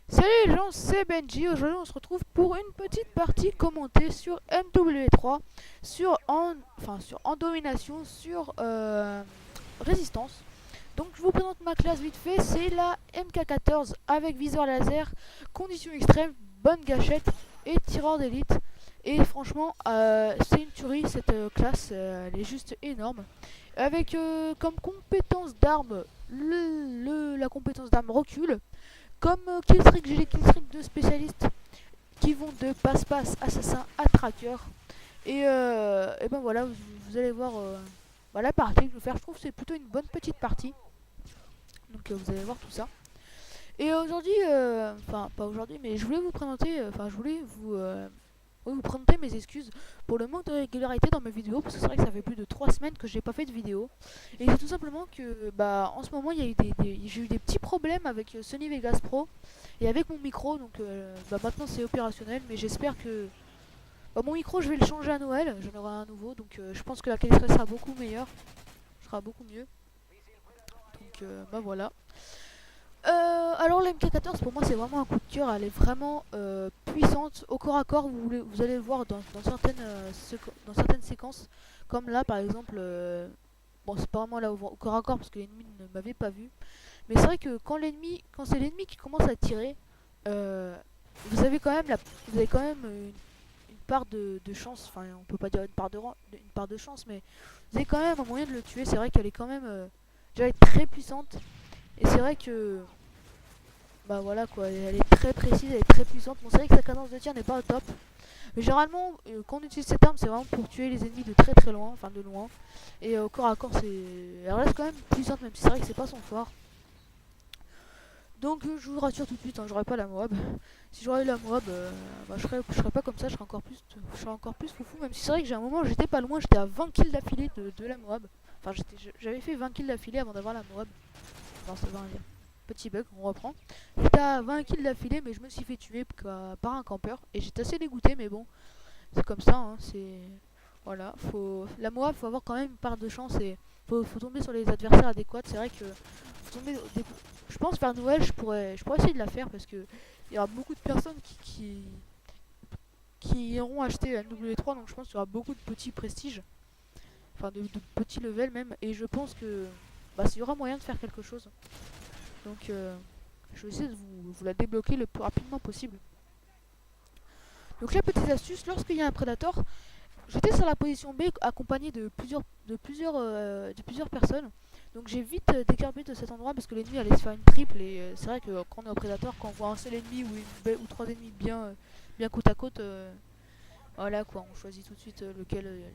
Salut les gens, c'est Benji. Aujourd'hui, on se retrouve pour une petite partie commentée sur MW3, sur Endomination, sur Résistance. Donc, je vous présente ma classe vite fait. C'est la MK14 avec viseur laser, conditions extrêmes, bonne gâchette et tireur d'élite. Et franchement, c'est une tuerie cette classe, elle est juste énorme. Avec comme compétence d'arme la compétence d'arme recul. Comme Killstreak, j'ai les Killstreak de spécialistes qui vont de passe-passe, assassin à tracker. Et ben voilà, vous allez voir la partie que je vais faire. Je trouve que c'est plutôt une bonne petite partie. Donc vous allez voir tout ça. Et aujourd'hui, enfin pas aujourd'hui, mais je voulais vous présenter, je voulais vous présenter mes excuses pour le manque de régularité dans mes vidéos, parce que c'est vrai que ça fait plus de 3 semaines que j'ai pas fait de vidéo. Et c'est tout simplement que en ce moment il y a eu j'ai eu des petits problèmes avec Sony Vegas Pro et avec mon micro, donc maintenant c'est opérationnel, mais j'espère que mon micro je vais le changer à Noël, j'en aurai un nouveau, donc je pense que la qualité sera beaucoup meilleure, sera beaucoup mieux. Donc voilà. Alors la MK14 pour moi c'est vraiment un coup de cœur, elle est vraiment puissante au corps à corps, vous allez le voir dans certaines séquences, comme là par exemple, bon c'est pas vraiment là au corps à corps parce que l'ennemi ne m'avait pas vu, mais c'est vrai que quand c'est l'ennemi qui commence à tirer, euh, vous avez quand même une part de chance, enfin on peut pas dire une part de chance, mais vous avez quand même un moyen de le tuer. C'est vrai qu'elle est quand même déjà très puissante, et c'est vrai que voilà quoi, elle est très précise, elle est très puissante. Bon, c'est vrai que sa cadence de tir n'est pas au top, mais généralement quand on utilise cette arme c'est vraiment pour tuer les ennemis de très très loin, enfin de loin, et au corps à corps elle reste quand même puissante, même si c'est vrai que c'est pas son fort. Donc je vous rassure tout de suite, hein, j'aurais pas la Moab. Si j'aurais eu la Moab, je serais pas comme ça, je serais encore plus foufou, même si c'est vrai que j'ai un moment j'étais pas loin, j'étais à 20 kills d'affilée de la Moab. Enfin j'avais fait 20 kills d'affilée avant d'avoir la Moab. Non c'est 20, petit bug, on reprend. J'étais à 20 kills d'affilée, mais je me suis fait tuer par un campeur, et j'étais assez dégoûté, mais bon, c'est comme ça, hein, c'est... Voilà, la Moab, faut avoir quand même une part de chance, et faut tomber sur les adversaires adéquats. C'est vrai que je pense vers Noël, je pourrais essayer de la faire, parce que il y aura beaucoup de personnes qui iront acheter la W3, donc je pense qu'il y aura beaucoup de petits prestiges, enfin de petits levels même, et je pense que il y aura moyen de faire quelque chose. Donc je vais essayer de vous la débloquer le plus rapidement possible. Donc la petite astuce, lorsqu'il y a un prédateur, j'étais sur la position B accompagné de plusieurs personnes. Donc j'ai vite décarbé de cet endroit parce que l'ennemi allait se faire une triple, et c'est vrai que quand on est au prédateur, quand on voit un seul ennemi ou trois ennemis bien côte à côte, voilà quoi, on choisit tout de suite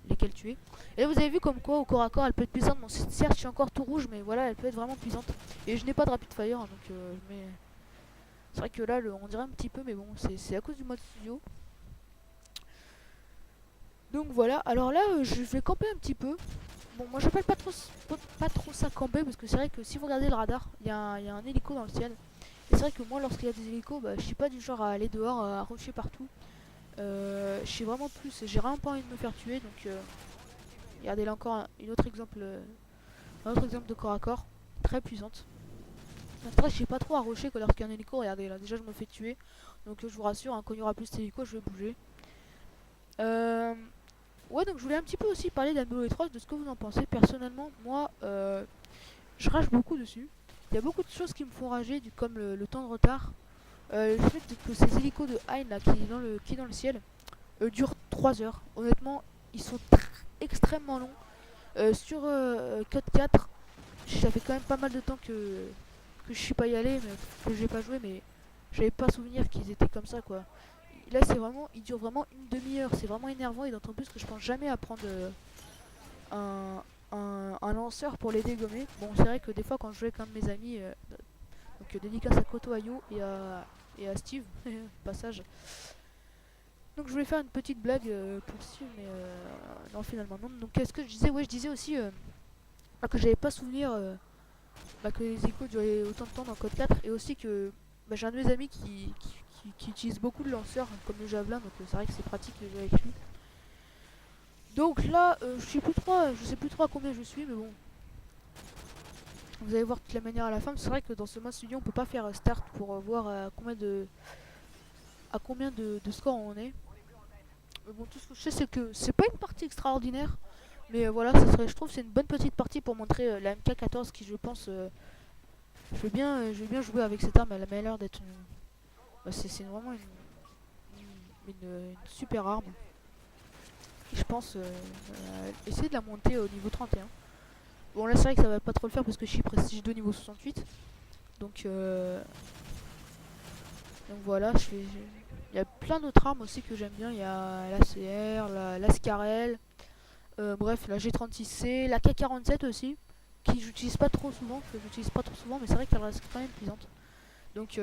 lesquels tuer. Et là vous avez vu comme quoi au corps à corps elle peut être puissante. Bon, certes je suis encore tout rouge, mais voilà, elle peut être vraiment puissante. Et je n'ai pas de rapid fire, hein, donc c'est vrai que là on dirait un petit peu, mais bon c'est à cause du mode studio. Donc voilà, alors là je vais camper un petit peu. Bon, moi j'appelle pas trop ça camper, parce que c'est vrai que si vous regardez le radar, il y a un hélico dans le ciel. Et c'est vrai que moi lorsqu'il y a des hélicos, je suis pas du genre à aller dehors, à rusher partout. Je suis vraiment plus, j'ai vraiment pas envie de me faire tuer, donc regardez là encore un autre exemple de corps à corps, très puissante. Après je sais pas trop à rusher que lorsqu'il y a un hélico, regardez là, déjà je me fais tuer. Donc je vous rassure, hein, quand il y aura plus d'hélico, je vais bouger. Euh, Ouais, donc je voulais un petit peu aussi parler d'Halo 3, de ce que vous en pensez. Personnellement, moi, je rage beaucoup dessus. Il y a beaucoup de choses qui me font rager, comme le temps de retard. Le fait que ces hélicos de Hein là, qui est dans le ciel durent 3 heures. Honnêtement, ils sont extrêmement longs. Sur Code 4, ça fait quand même pas mal de temps que je suis pas y allé, mais que j'ai pas joué, mais j'avais pas souvenir qu'ils étaient comme ça quoi. Là, il dure vraiment une demi-heure, c'est vraiment énervant, et d'autant plus que je pense jamais à prendre un lanceur pour les dégommer. Bon, c'est vrai que des fois, quand je jouais avec un de mes amis, donc dédicace à Koto Ayo et à Steve, passage. Donc je voulais faire une petite blague pour Steve, mais non, finalement non. Donc qu'est-ce que je disais? Ouais, je disais aussi que j'avais pas souvenir que les échos duraient autant de temps dans Code 4, et aussi que j'ai un de mes amis qui utilise beaucoup de lanceurs comme le javelin, donc c'est vrai que c'est pratique de jouer avec lui. Donc là, je sais plus trop à combien je suis, mais bon. Vous allez voir toute la manière à la fin. C'est vrai que dans ce mode studio on peut pas faire start pour voir à combien de score on est. Mais bon, tout ce que je sais c'est que c'est pas une partie extraordinaire. Mais voilà, je trouve que c'est une bonne petite partie pour montrer la MK14 qui je pense je vais bien jouer avec cette arme. Elle a l'air d'être c'est vraiment une super arme. Et je pense essayer de la monter au niveau 31. Bon là c'est vrai que ça va pas trop le faire parce que je suis prestige 2 niveau 68. Donc, voilà, il y a plein d'autres armes aussi que j'aime bien. Il y a l'ACR, la Scarel, bref, la G36C, la K47 aussi, qui j'utilise pas trop souvent, mais c'est vrai qu'elle reste quand même puissante. Donc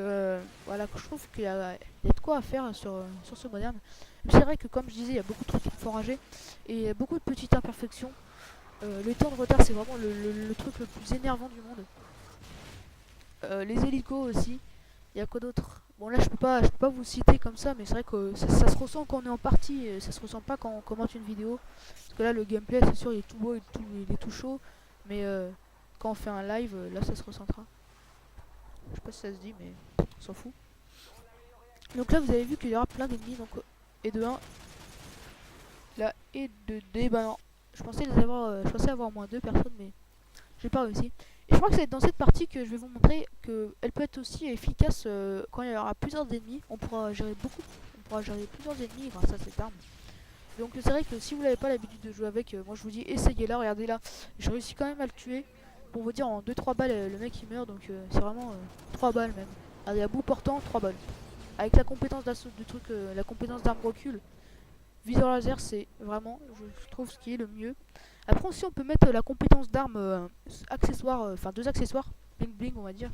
voilà, je trouve qu'il y a de quoi à faire sur ce moderne. C'est vrai que comme je disais, il y a beaucoup de trucs qu'il faut ranger et il y a beaucoup de petites imperfections. Le temps de retard, c'est vraiment le truc le plus énervant du monde. Les hélicos aussi. Il y a quoi d'autre? Bon là je peux pas vous citer comme ça, mais c'est vrai que ça se ressent quand on est en partie, et ça se ressent pas quand on commente une vidéo. Parce que là le gameplay c'est sûr il est tout beau, il est tout chaud, mais quand on fait un live, là ça se ressentira. Je sais pas si ça se dit, mais on s'en fout. Donc là vous avez vu qu'il y aura plein d'ennemis, donc et de 1, là et de D, bah non. Je pensais avoir au moins 2 personnes, mais j'ai pas réussi. Et je crois que c'est dans cette partie que je vais vous montrer qu'elle peut être aussi efficace quand il y aura plusieurs ennemis. On pourra gérer plusieurs ennemis grâce à cette arme. Donc c'est vrai que si vous n'avez pas l'habitude de jouer avec, moi je vous dis essayez-la, regardez là. J'ai réussi quand même à le tuer. Pour vous dire en 2-3 balles le mec il meurt, donc c'est vraiment 3 balles même. Regardez à bout portant 3 balles. Avec la compétence d'assaut du truc, la compétence d'arme recul, viseur laser c'est vraiment je trouve ce qui est le mieux. Après aussi on peut mettre la compétence d'arme accessoire, enfin 2 accessoires, bling bling on va dire.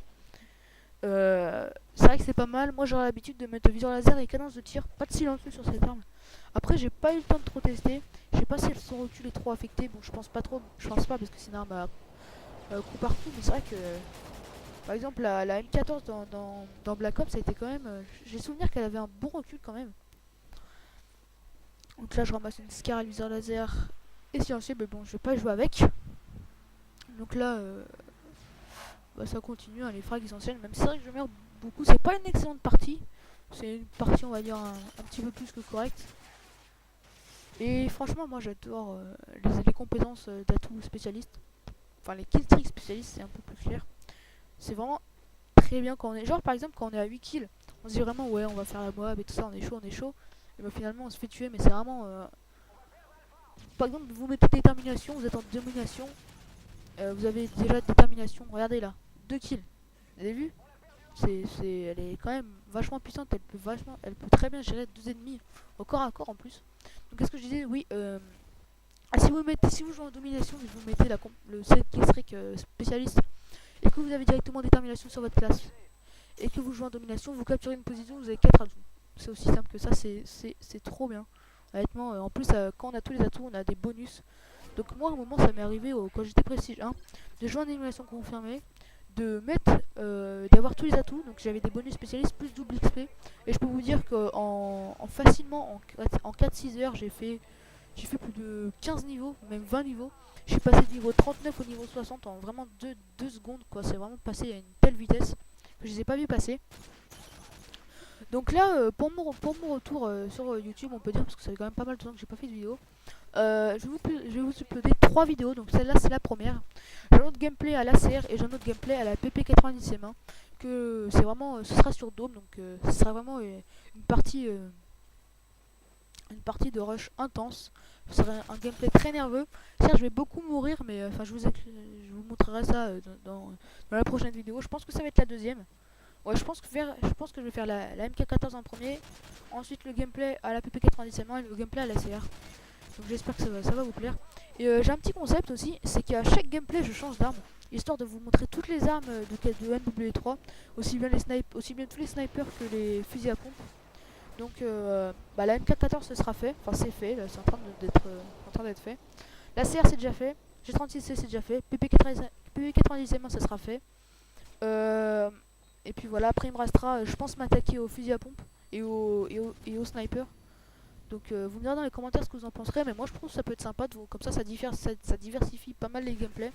C'est vrai que c'est pas mal. Moi j'aurais l'habitude de mettre viseur laser et cadence de tir, pas de silencieux sur cette arme. Après j'ai pas eu le temps de trop tester. Je sais pas si son recul est trop affecté. Bon je pense pas trop, je pense pas parce que c'est une arme à coup par coup. Mais c'est vrai que par exemple la M14 dans Black Ops ça a été quand même. J'ai souvenir qu'elle avait un bon recul quand même. Donc là je ramasse une Scar à viseur laser et silencieux, mais bon je vais pas jouer avec. Donc là bah, ça continue, hein, les frags ils s'enchaînent. Même si c'est vrai que je meurs beaucoup, c'est pas une excellente partie. C'est une partie on va dire un petit peu plus que correcte. Et franchement moi j'adore les compétences d'atout spécialiste. Enfin les kill streaks spécialistes c'est un peu plus clair. C'est vraiment très bien quand on est. Genre par exemple quand on est à 8 kills, on se dit vraiment ouais on va faire la moab et tout ça, on est chaud, on est chaud. Et bah finalement on se fait tuer, mais c'est vraiment par exemple vous mettez détermination, vous êtes en domination, vous avez déjà détermination, regardez là, 2 kills. Vous avez vu? Elle est quand même vachement puissante, elle peut très bien gérer 2 ennemis au corps à corps en plus. Donc qu'est-ce que je disais? Oui, si vous jouez en domination, vous mettez le kill streak spécialiste et que vous avez directement détermination sur votre classe et que vous jouez en domination, vous capturez une position, vous avez 4 atouts. C'est aussi simple que ça, c'est trop bien. Honnêtement, en plus quand on a tous les atouts, on a des bonus. Donc moi à un moment ça m'est arrivé quand j'étais prestige 1 de jouer en animation confirmée, de mettre d'avoir tous les atouts, donc j'avais des bonus spécialistes plus double XP, et je peux vous dire que facilement en 4-6 heures j'ai fait plus de 15 niveaux, même 20 niveaux. Je suis passé du niveau 39 au niveau 60 en vraiment 2 secondes quoi, c'est vraiment passé à une telle vitesse que je les ai pas vu passer. Donc là pour mon retour sur YouTube on peut dire, parce que ça fait quand même pas mal de temps que j'ai pas fait de vidéo, je vais vous uploader 3 vidéos, donc celle-là c'est la première. J'ai un autre gameplay à l'ACR et j'ai un autre gameplay à la PP90M1. Que c'est vraiment, ce sera sur Dome, donc ce sera vraiment une partie de rush intense. Ce sera un gameplay très nerveux. Certes, je vais beaucoup mourir, mais enfin, je vous montrerai ça dans la prochaine vidéo. Je pense que ça va être la deuxième. Ouais, je pense que je vais faire la MK14 en premier, ensuite le gameplay à la PP90M1 et le gameplay à l'ACR. Donc j'espère que ça va vous plaire. Et j'ai un petit concept aussi, c'est qu'à chaque gameplay je change d'arme, histoire de vous montrer toutes les armes de NW3, aussi bien tous les snipers que les fusils à pompe. Donc la M414 ce sera fait, enfin c'est fait, c'est en train d'être fait. La CR c'est déjà fait, G36C c'est déjà fait, PP90M1 ça sera fait. Et puis voilà, après il me restera, je pense m'attaquer aux fusils à pompe et aux snipers. Donc vous me direz dans les commentaires ce que vous en penserez, mais moi je trouve que ça peut être sympa, comme ça ça diversifie pas mal les gameplays.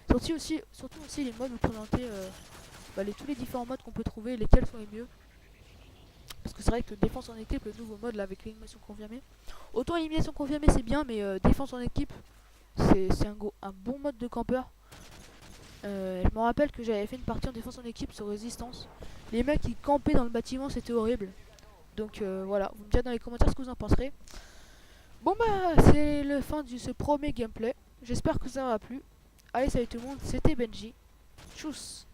Surtout aussi les modes, vous présenter tous les différents modes qu'on peut trouver, lesquels sont les mieux. Parce que c'est vrai que défense en équipe, le nouveau mode là avec l'élimination confirmée. Autant élimination confirmée c'est bien, mais défense en équipe, c'est un bon mode de campeur. Je me rappelle que j'avais fait une partie en défense en équipe sur résistance. Les mecs qui campaient dans le bâtiment, c'était horrible. Donc voilà, vous me direz dans les commentaires ce que vous en penserez. Bon bah c'est le fin de ce premier gameplay. J'espère que ça aura plu. Allez salut tout le monde, c'était Benji. Tchuss.